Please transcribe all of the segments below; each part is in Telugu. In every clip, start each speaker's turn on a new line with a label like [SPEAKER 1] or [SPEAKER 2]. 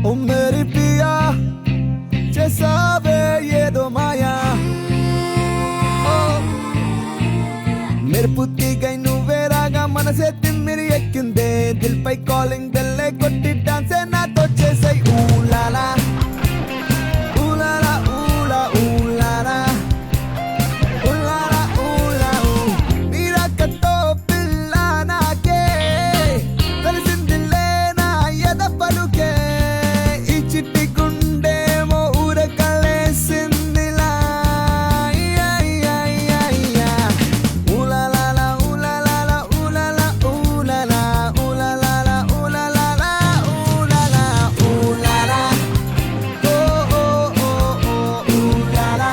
[SPEAKER 1] ओ मेरी पिया చేసావే ఏదో మాయా మెరుపు తీగై నువ్వే రాగా మనసే తిమ్మిరి ఎక్కిందే దిల్ పై కాలింగ్ బెల్లే కొట్టి డాన్సే నాతో చేసాయి ఊలాలా ఊలాలా ఊలా ఊలాలా ఊలాలా ఊలా నీరాకతో పిల్ల నాకే తెలిసిందిలే నా ఎద పలుకే ఈ చిట్టి గుండేమో ఊరకలేసిందిలా ఊలాలా ఊలాలా ఊలాలా ఊలాలా ఊలాలా ఊలాలా ఊలాలా ఊలాలా ఓ ఓ ఓ ఓ ఊలాలా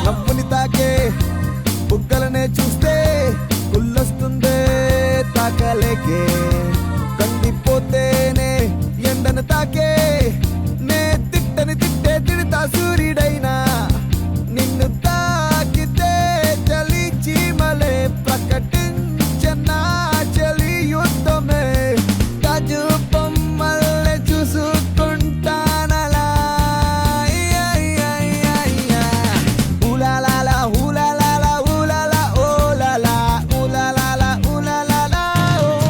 [SPEAKER 1] నవ్వుని తాకే బుగ్గలనే చూస్తే గుల్లొస్తుందే తాకలేకే కందిపోతేనే ఎండను తాకే నే తిట్టని తిట్టే తిడతా సూర్యుడైనా నిన్ను తాకితే చలి చీమలే ప్రకటించనా చలి యుద్ధమే కాజు బొమ్మల్ని చూసుకుంటానలా ఊలాలా ఊలాలా ఊలాలా ఓలాలా ఊలాలా ఊలాలా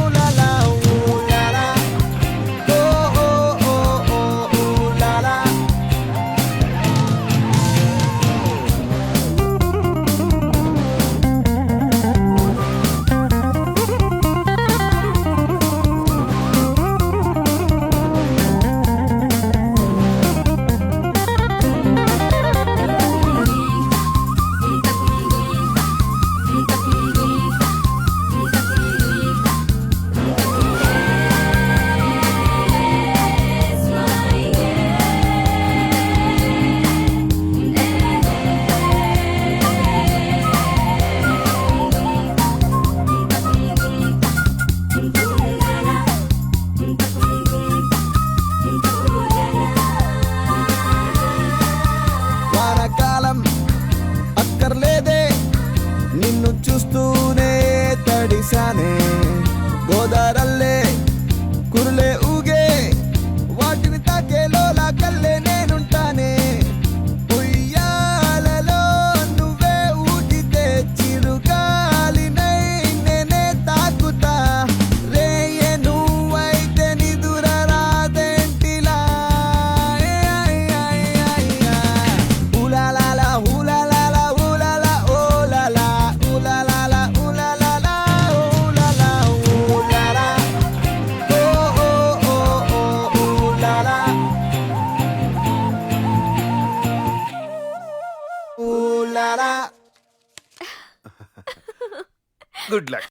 [SPEAKER 1] ఊలాలా ఊలాలా ఓ ఓ ఓ ఓ ఊలాలా వానకాలం అక్కర్లేదే నిన్ను చూస్తూనే తడిసానే గోదారల్లే కురులే ఊగే వాటిని తాకేలోలా కల్లే నేనుంటానే ఉయ్యాలలో నువ్వే ఊగితే చిరుగాలినై నేనే తాకుతా రేయే నువ్వైతే నిదుర రాదేంటిలా ఊలాలా ఊలాలా ఊలాలా ఓలాలా ఊలాలా ఊలాలా ఊలాలా ఊలాలా ఓ ఓ ఓ ఓ ఊలాలా ఊలాలా
[SPEAKER 2] గుడ్ లక్.